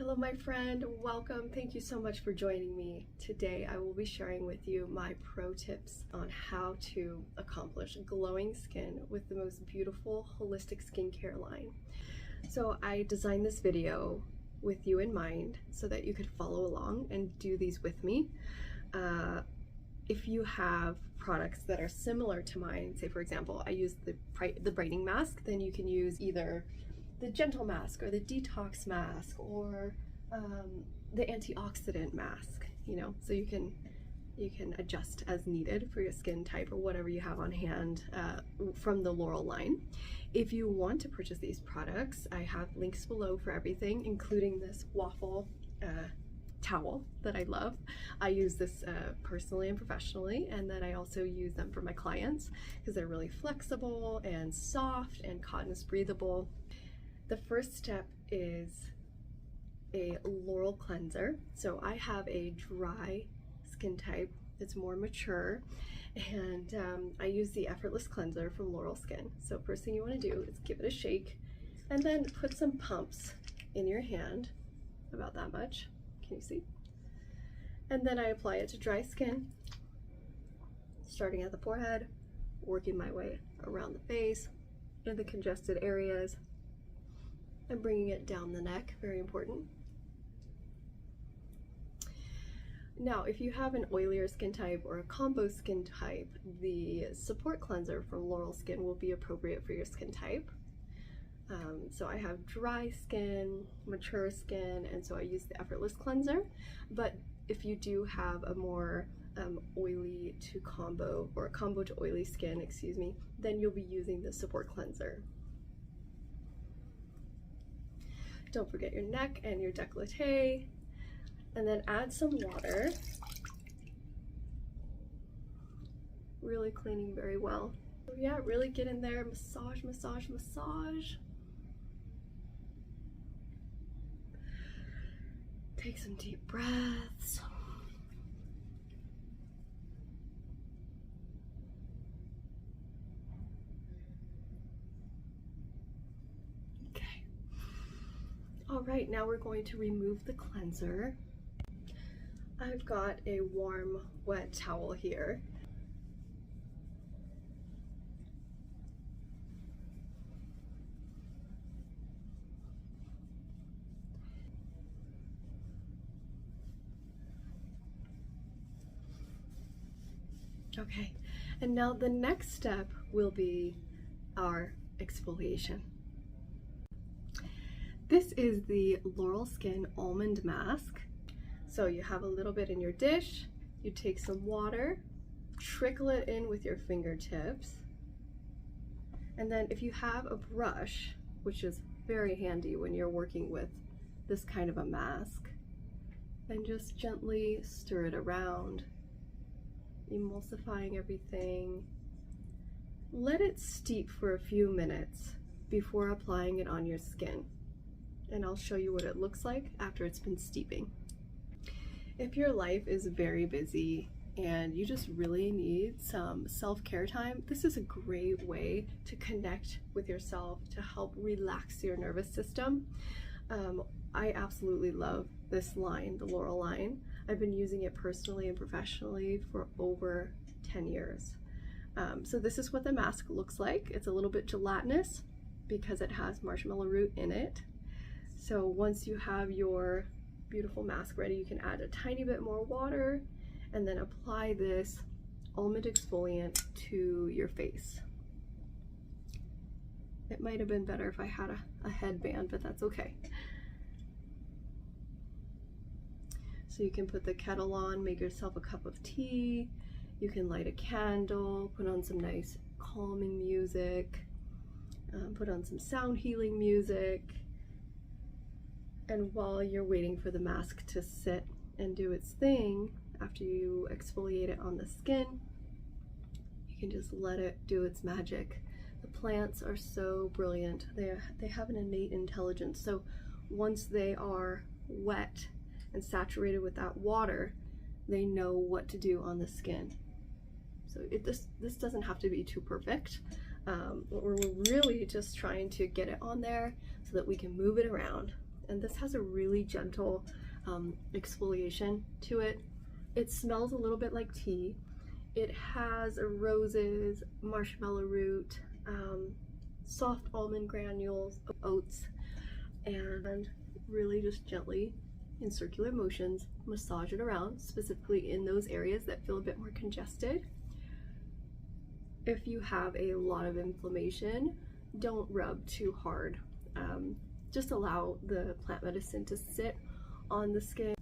Hello my friend, welcome. Thank you so much for joining me. Today I will be sharing with you my pro tips on how to accomplish glowing skin with the most beautiful holistic skincare line. So I designed this video with you in mind so that you could follow along and do these with me. If you have products that are similar to mine, say for example I use the brightening mask, then you can use either the gentle mask or the detox mask or the antioxidant mask, so you can adjust as needed for your skin type or whatever you have on hand from the L'Oreal line. If you want to purchase these products, I have links below for everything, including this waffle towel that I love. I use this personally and professionally, and then I also use them for my clients because they're really flexible and soft, and cotton is breathable. The first step is a L'Oreal cleanser. So I have a dry skin type that's more mature, and I use the Effortless Cleanser from L'Oreal Skin. So first thing you want to do is give it a shake and then put some pumps in your hand, about that much. Can you see? And then I apply it to dry skin, starting at the forehead, working my way around the face, in the congested areas, and bringing it down the neck, very important. Now, if you have an oilier skin type or a combo skin type, the support cleanser from L'Oreal Skin will be appropriate for your skin type. So I have dry skin, mature skin, and so I use the Effortless Cleanser. But if you do have a more oily to combo, or a combo to oily skin, excuse me, then you'll be using the support cleanser. Don't forget your neck and your décolleté, and then add some water, really cleaning very well. So yeah, really get in there, massage, massage, massage. Take some deep breaths. All right, now we're going to remove the cleanser. I've got a warm, wet towel here. Okay, and now the next step will be our exfoliation. This is the L'Oreal Skin Almond Mask. So you have a little bit in your dish, you take some water, trickle it in with your fingertips, and then if you have a brush, which is very handy when you're working with this kind of a mask, then just gently stir it around, emulsifying everything. Let it steep for a few minutes before applying it on your skin, and I'll show you what it looks like after it's been steeping. If your life is very busy and you just really need some self-care time, this is a great way to connect with yourself, to help relax your nervous system. I absolutely love this line, the L'Oreal line. I've been using it personally and professionally for over 10 years. So this is what the mask looks like. It's a little bit gelatinous because it has marshmallow root in it. So once you have your beautiful mask ready, you can add a tiny bit more water and then apply this almond exfoliant to your face. It might have been better if I had a headband, but that's okay. So you can put the kettle on, make yourself a cup of tea, you can light a candle, put on some nice calming music, put on some sound healing music. And while you're waiting for the mask to sit and do its thing, after you exfoliate it on the skin, you can just let it do its magic. The plants are so brilliant. They have an innate intelligence. So once they are wet and saturated with that water, they know what to do on the skin. So this doesn't have to be too perfect. We're really just trying to get it on there so that we can move it around and this has a really gentle exfoliation to it. It smells a little bit like tea. It has roses, marshmallow root, soft almond granules, oats, and really just gently in circular motions massage it around, specifically in those areas that feel a bit more congested. If you have a lot of inflammation, don't rub too hard. Just allow the plant medicine to sit on the skin.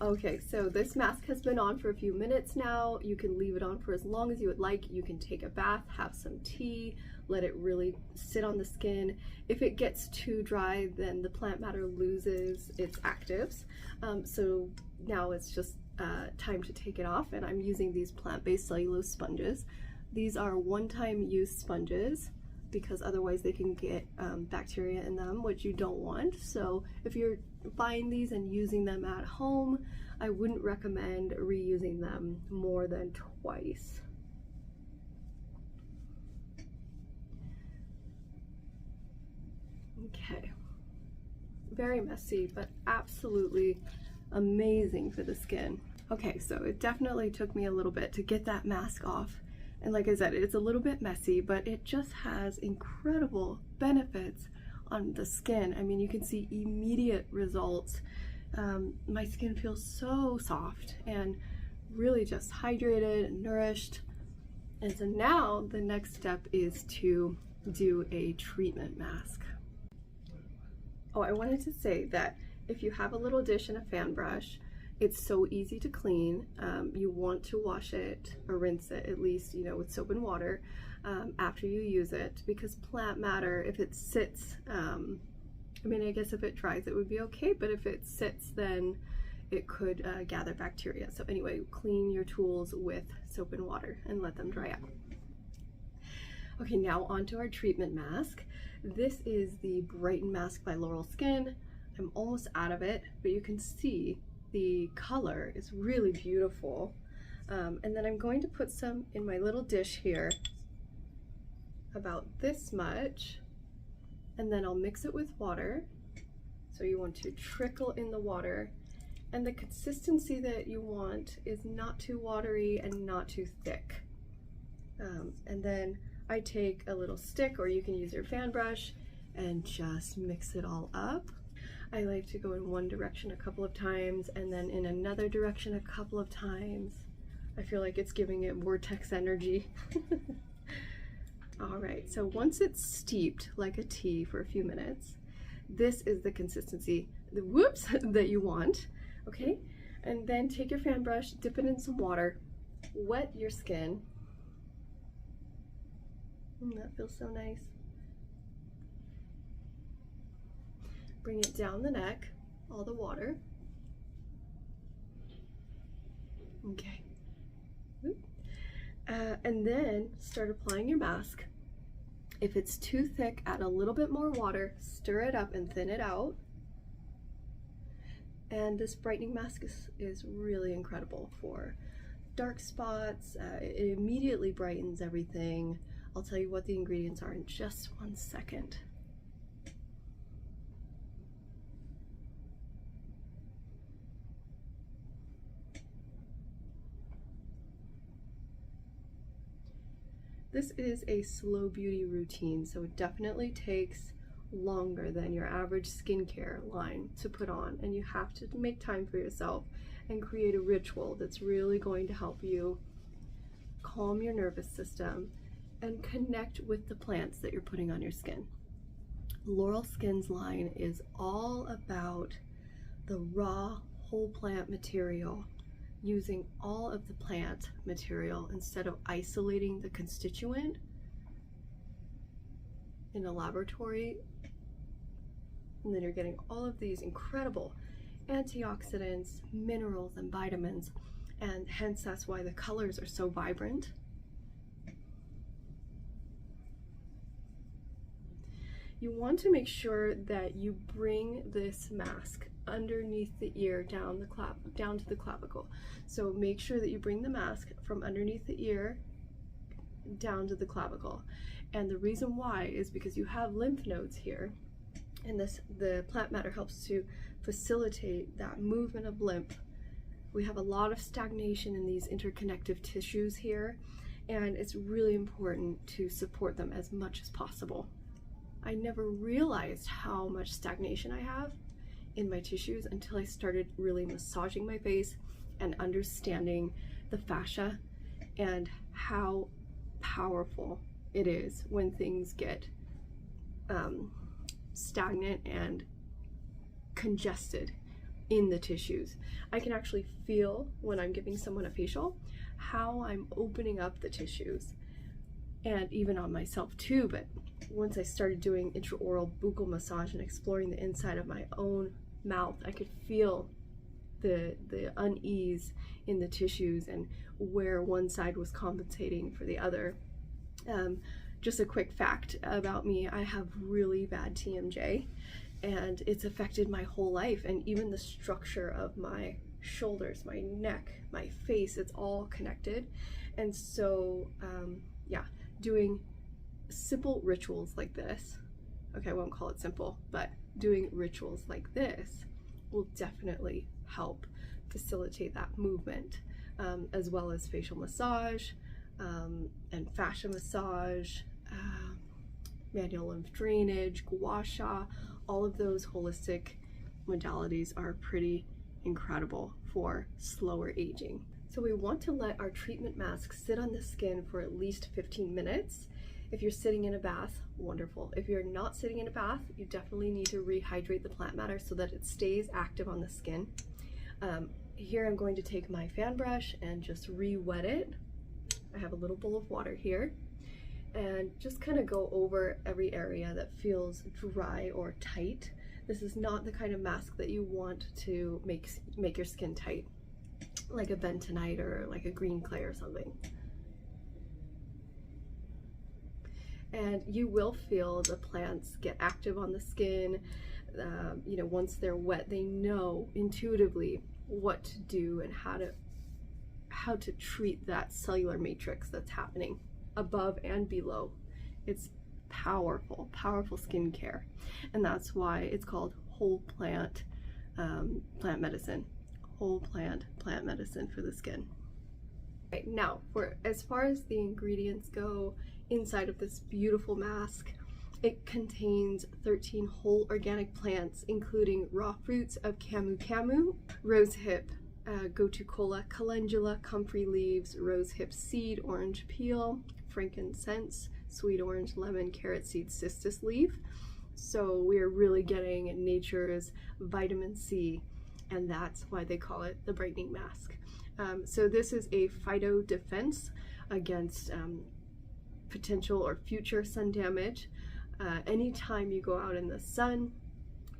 Okay, so this mask has been on for a few minutes now. You can leave it on for as long as you would like. You can take a bath, have some tea, let it really sit on the skin. If it gets too dry, then the plant matter loses its actives. So now it's just time to take it off, and I'm using these plant-based cellulose sponges. These are one-time use sponges because otherwise they can get bacteria in them, which you don't want. So if you're buying these and using them at home, I wouldn't recommend reusing them more than twice. Okay, very messy, but absolutely amazing for the skin. Okay, so it definitely took me a little bit to get that mask off. And like I said, it's a little bit messy, but it just has incredible benefits on the skin. I mean, you can see immediate results. My skin feels so soft and really just hydrated and nourished. And so now the next step is to do a treatment mask. Oh, I wanted to say that if you have a little dish and a fan brush, it's so easy to clean. You want to wash it or rinse it at least, you know, with soap and water after you use it, because plant matter, if it sits, I mean, I guess if it dries it would be okay, but if it sits, then it could gather bacteria. So anyway, clean your tools with soap and water and let them dry out. Okay, now onto our treatment mask. This is the Brighten Mask by Laurel Skin. I'm almost out of it, but you can see the color is really beautiful. And then I'm going to put some in my little dish here, about this much, and then I'll mix it with water. So you want to trickle in the water, and the consistency that you want is not too watery and not too thick. And then I take a little stick, or you can use your fan brush, and just mix it all up. I like to go in one direction a couple of times and then in another direction a couple of times. I feel like it's giving it vortex energy. All right, so once it's steeped like a tea for a few minutes, this is the consistency, that you want, okay? And then take your fan brush, dip it in some water, wet your skin. That feels so nice. Bring it down the neck, all the water. Okay. And then start applying your mask. If it's too thick, add a little bit more water, stir it up and thin it out. And this brightening mask is really incredible for dark spots. It immediately brightens everything. I'll tell you what the ingredients are in just 1 second. This is a slow beauty routine, so it definitely takes longer than your average skincare line to put on, and you have to make time for yourself and create a ritual that's really going to help you calm your nervous system and connect with the plants that you're putting on your skin. Laurel Skin's line is all about the raw whole plant material, using all of the plant material instead of isolating the constituent in a laboratory. And then you're getting all of these incredible antioxidants, minerals, and vitamins, and hence that's why the colors are so vibrant. You want to make sure that you bring this mask underneath the ear down to the clavicle. So make sure that you bring the mask from underneath the ear down to the clavicle. And the reason why is because you have lymph nodes here, And the plant matter helps to facilitate that movement of lymph. We have a lot of stagnation in these interconnective tissues here, and it's really important to support them as much as possible. I never realized how much stagnation I have in my tissues until I started really massaging my face and understanding the fascia and how powerful it is when things get stagnant and congested in the tissues. I can actually feel when I'm giving someone a facial how I'm opening up the tissues, and even on myself too. But once I started doing intraoral buccal massage and exploring the inside of my own mouth, I could feel the unease in the tissues and where one side was compensating for the other. Just a quick fact about me, I have really bad TMJ, and it's affected my whole life, and even the structure of my shoulders, my neck, my face, it's all connected. And so yeah, doing simple rituals like this, okay, I won't call it simple, but doing rituals like this will definitely help facilitate that movement, as well as facial massage and fascia massage, manual lymph drainage, gua sha. All of those holistic modalities are pretty incredible for slower aging. So we want to let our treatment mask sit on the skin for at least 15 minutes. If you're sitting in a bath, wonderful. If you're not sitting in a bath, you definitely need to rehydrate the plant matter so that it stays active on the skin. Here I'm going to take my fan brush and just re-wet it. I have a little bowl of water here, and just kind of go over every area that feels dry or tight. This is not the kind of mask that you want to make your skin tight, like a bentonite or like a green clay or something. And you will feel the plants get active on the skin. You know, once they're wet, they know intuitively what to do and how to treat that cellular matrix that's happening above and below. It's powerful, powerful skincare, and that's why it's called whole plant plant medicine. Whole plant medicine for the skin. Right, now, as far as the ingredients go inside of this beautiful mask, it contains 13 whole organic plants, including raw fruits of camu, rosehip, gotu-kola, calendula, comfrey leaves, rosehip seed, orange peel, frankincense, sweet orange, lemon, carrot seed, cistus leaf. So we are really getting nature's vitamin C, and that's why they call it the brightening mask. So this is a phyto defense against potential or future sun damage. Anytime you go out in the sun,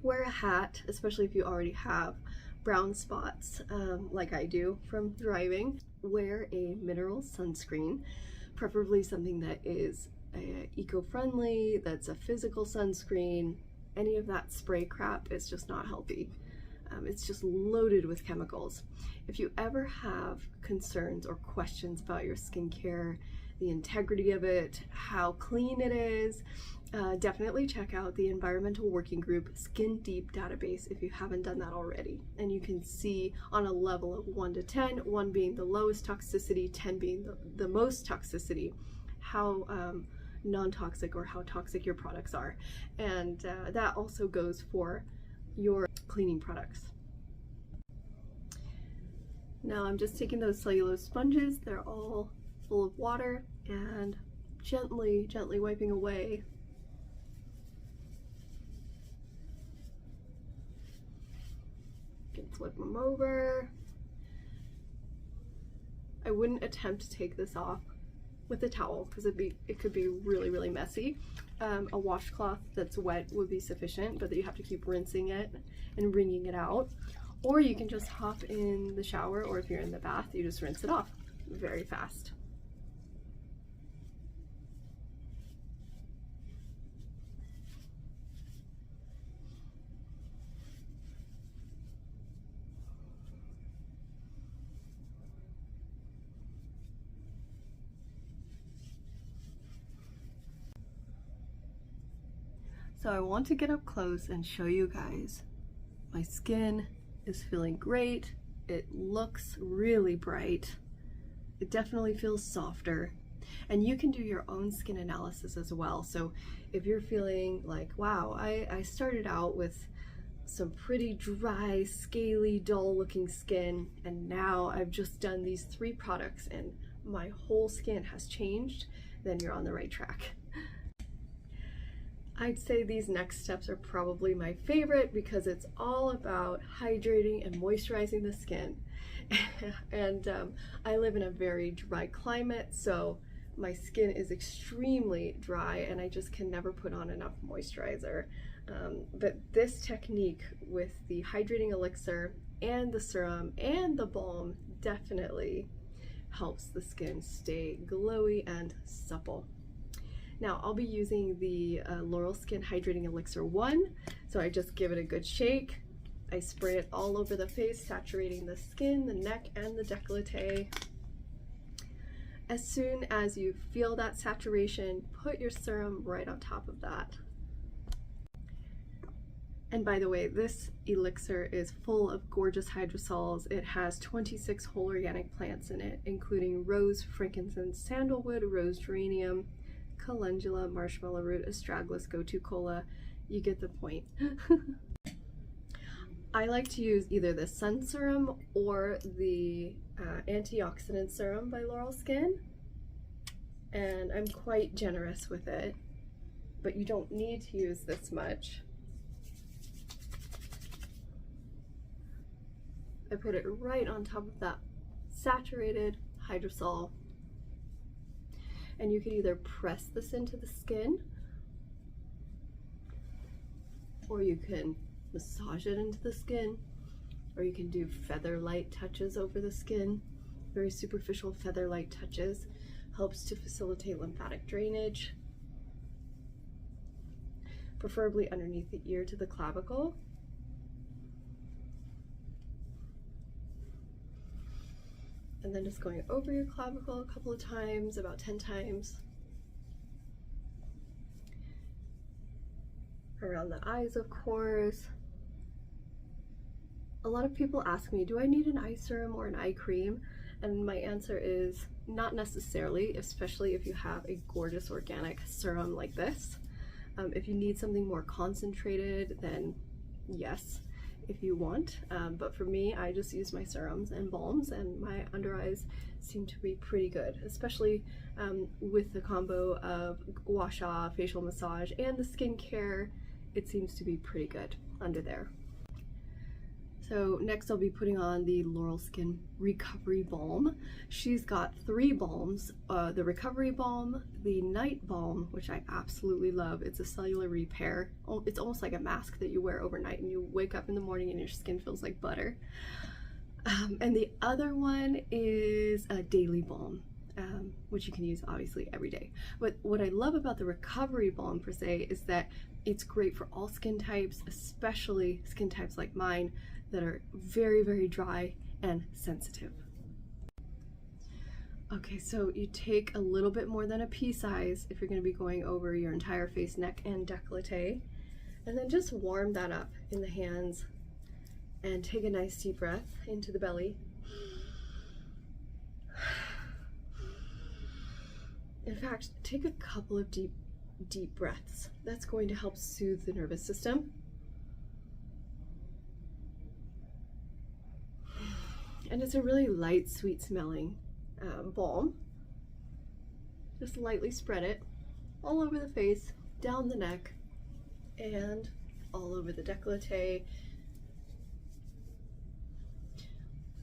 wear a hat, especially if you already have brown spots like I do from driving. Wear a mineral sunscreen, preferably something that is eco-friendly, that's a physical sunscreen. Any of that spray crap is just not healthy. It's just loaded with chemicals. If you ever have concerns or questions about your skincare, the integrity of it, how clean it is, definitely check out the Environmental Working Group Skin Deep database if you haven't done that already. And you can see on a level of 1 to 10, 1 being the lowest toxicity, 10 being the most toxicity, how non-toxic or how toxic your products are. And that also goes for your cleaning products. Now I'm just taking those cellulose sponges, they're all full of water, and gently wiping away you can flip them over. I wouldn't attempt to take this off with a towel because it could be really messy. A washcloth that's wet would be sufficient, but you have to keep rinsing it and wringing it out. Or you can just hop in the shower, or if you're in the bath, you just rinse it off very fast. So I want to get up close and show you guys. My skin is feeling great. It looks really bright. It definitely feels softer. And you can do your own skin analysis as well. So if you're feeling like, wow, I started out with some pretty dry, scaly, dull looking skin, and now I've just done these 3 products and my whole skin has changed, then you're on the right track. I'd say these next steps are probably my favorite because it's all about hydrating and moisturizing the skin. And I live in a very dry climate, so my skin is extremely dry and I just can never put on enough moisturizer. But this technique with the hydrating elixir and the serum and the balm definitely helps the skin stay glowy and supple. Now I'll be using the L'Oreal Skin Hydrating Elixir 1, so I just give it a good shake. I spray it all over the face, saturating the skin, the neck, and the décolleté. As soon as you feel that saturation, put your serum right on top of that. And by the way, this elixir is full of gorgeous hydrosols. It has 26 whole organic plants in it, including rose, frankincense, sandalwood, rose geranium, calendula, marshmallow root, astragalus, gotu kola. You get the point. I like to use either the sun serum or the antioxidant serum by L'Oreal Skin, and I'm quite generous with it, but you don't need to use this much. I put it right on top of that saturated hydrosol. And you can either press this into the skin, or you can massage it into the skin, or you can do feather light touches over the skin. Very superficial feather light touches. Helps to facilitate lymphatic drainage, preferably underneath the ear to the clavicle. And then just going over your clavicle a couple of times, about 10 times. Around the eyes, of course. A lot of people ask me, do I need an eye serum or an eye cream? And my answer is not necessarily, especially if you have a gorgeous organic serum like this. If you need something more concentrated, then yes, if you want, but for me, I just use my serums and balms, and my under eyes seem to be pretty good, especially with the combo of gua sha, facial massage, and the skincare. It seems to be pretty good under there. So next I'll be putting on the L'Oreal Skin Recovery Balm. She's got 3 balms, the Recovery Balm, the Night Balm, which I absolutely love. It's a cellular repair. It's almost like a mask that you wear overnight and you wake up in the morning and your skin feels like butter. And the other one is a Daily Balm, which you can use obviously every day. But what I love about the Recovery Balm per se is that it's great for all skin types, especially skin types like mine that are very, very dry and sensitive. Okay, so you take a little bit more than a pea size if you're going to be going over your entire face, neck, and décolleté, and then just warm that up in the hands and take a nice deep breath into the belly. In fact, take a couple of deep breaths. That's going to help soothe the nervous system. And it's a really light, sweet smelling balm. Just lightly spread it all over the face, down the neck, and all over the décolleté,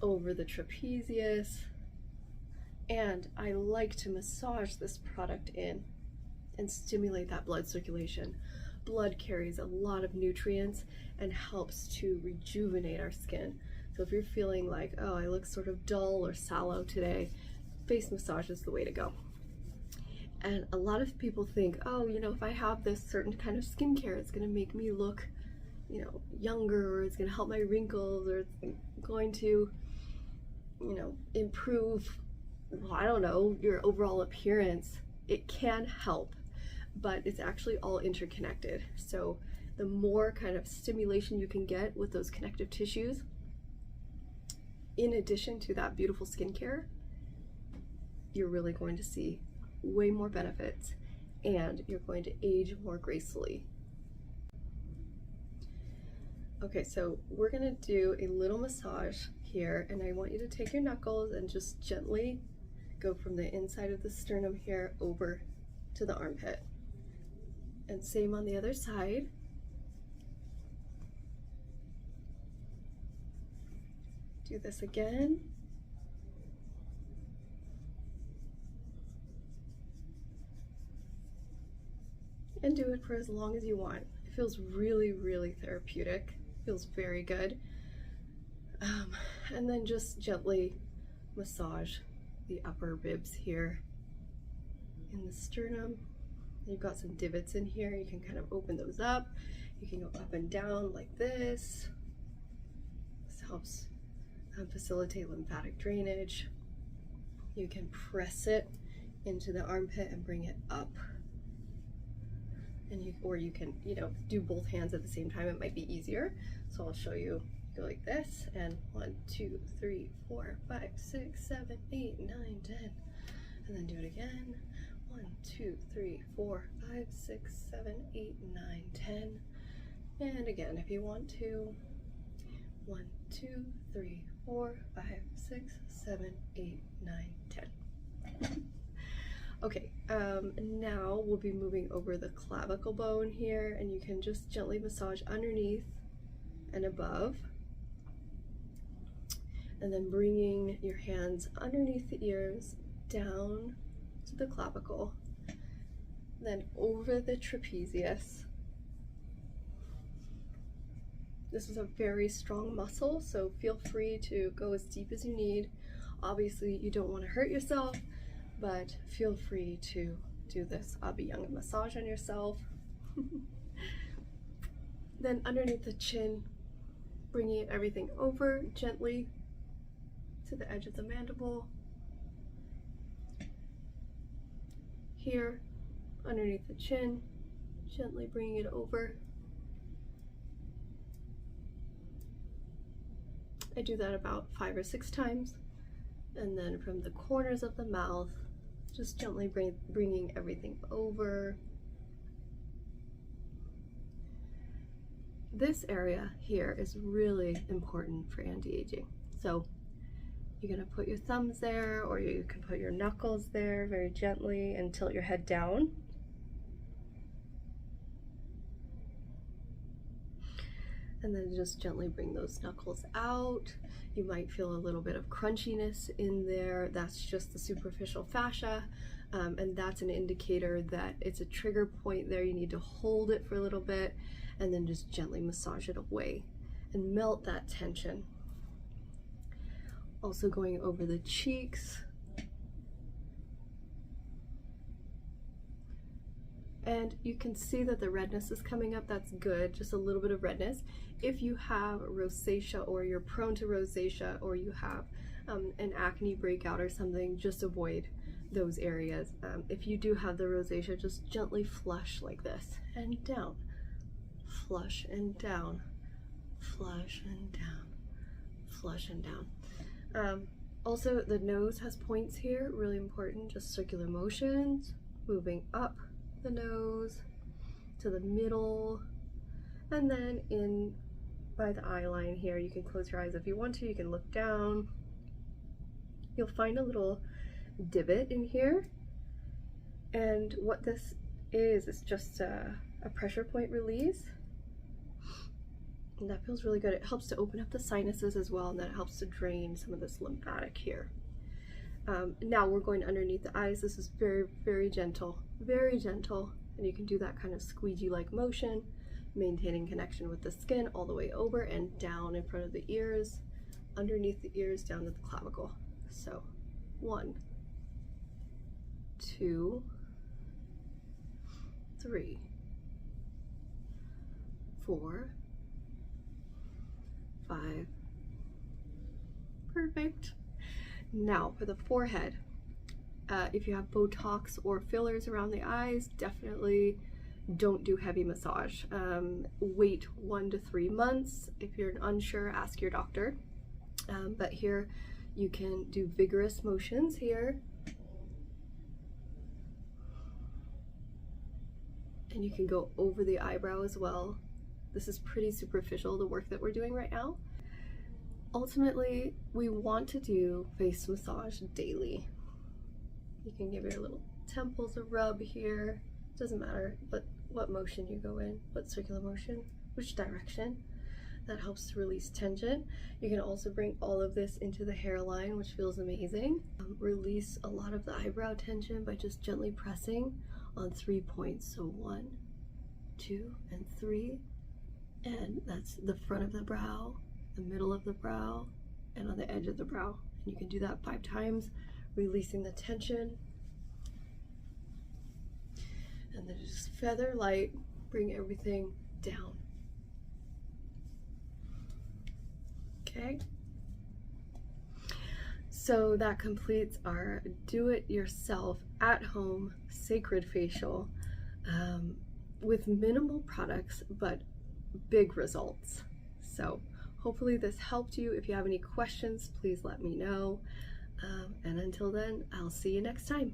over the trapezius. And I like to massage this product in and stimulate that blood circulation. Blood carries a lot of nutrients and helps to rejuvenate our skin. So if you're feeling like, oh, I look sort of dull or sallow today, face massage is the way to go. And a lot of people think, oh, you know, if I have this certain kind of skincare, it's gonna make me look, you know, younger, or it's gonna help my wrinkles, or it's going to, you know, improve, well, I don't know, your overall appearance. It can help, but it's actually all interconnected. So the more kind of stimulation you can get with those connective tissues, in addition to that beautiful skincare, you're really going to see way more benefits, and you're going to age more gracefully. Okay, so we're gonna do a little massage here, and I want you to take your knuckles and just gently go from the inside of the sternum here over to the armpit. And same on the other side. Do this again. And do it for as long as you want. It feels really, really therapeutic. Feels very good. And then just gently massage the upper ribs here in the sternum. You've got some divots in here. You can kind of open those up. You can go up and down like this. This helps facilitate lymphatic drainage. You can press it into the armpit and bring it up. And or you can, do both hands at the same time. It might be easier. So I'll show you. Go like this, and 1, 2, 3, 4, 5, 6, 7, 8, 9, 10. And then do it again. 1, 2, 3, 4, 5, 6, 7, 8, 9, 10. And again, if you want to. 1, 2, 3, 4, 5, 6, 7, 8, 9, 10. Okay, now we'll be moving over the clavicle bone here, and you can just gently massage underneath and above. And then bringing your hands underneath the ears, down to the clavicle, then over the trapezius. This is a very strong muscle, so feel free to go as deep as you need. Obviously, you don't want to hurt yourself, but feel free to do this Abhyanga massage on yourself. Then underneath the chin, bringing everything over gently to the edge of the mandible. Here, underneath the chin, gently bringing it over. I do that about 5 or 6 times. And then from the corners of the mouth, just gently bringing everything over. This area here is really important for anti-aging. So you're gonna put your thumbs there, or you can put your knuckles there very gently and tilt your head down. And then just gently bring those knuckles out. You might feel a little bit of crunchiness in there. That's just the superficial fascia, and that's an indicator that it's a trigger point there. You need to hold it for a little bit and then just gently massage it away and melt that tension. Also going over the cheeks. And you can see that the redness is coming up. That's good, just a little bit of redness. If you have rosacea, or you're prone to rosacea, or you have an acne breakout or something, just avoid those areas. If you do have the rosacea, just gently flush like this and down. Flush and down. Flush and down. Flush and down. Also, the nose has points here, really important, just circular motions, moving up the nose to the middle, and then in by the eye line here. You can close your eyes if you want to. You can look down. You'll find a little divot in here, and what this is just a pressure point release, and that feels really good. It helps to open up the sinuses as well, and that helps to drain some of this lymphatic here. Now we're going underneath the eyes. This is very, very gentle, and you can do that kind of squeegee-like motion, maintaining connection with the skin all the way over and down in front of the ears, underneath the ears, down to the clavicle. So 1, 2, 3, 4, 5. Perfect. Now for the forehead, If you have Botox or fillers around the eyes, definitely don't do heavy massage. Wait 1 to 3 months. If you're unsure, ask your doctor. But here you can do vigorous motions here. And you can go over the eyebrow as well. This is pretty superficial, the work that we're doing right now. Ultimately, we want to do face massage daily. You can give your little temples a rub here. Doesn't matter what motion you go in, what circular motion, which direction. That helps to release tension. You can also bring all of this into the hairline, which feels amazing. Release a lot of the eyebrow tension by just gently pressing on 3 points. So 1, 2, and 3. And that's the front of the brow, the middle of the brow, and on the edge of the brow. And you can do that 5 times, releasing the tension. And then just feather light, bring everything down. Okay. So that completes our do-it-yourself at-home sacred facial with minimal products but big results. So hopefully this helped you. If you have any questions, please let me know. And until then, I'll see you next time.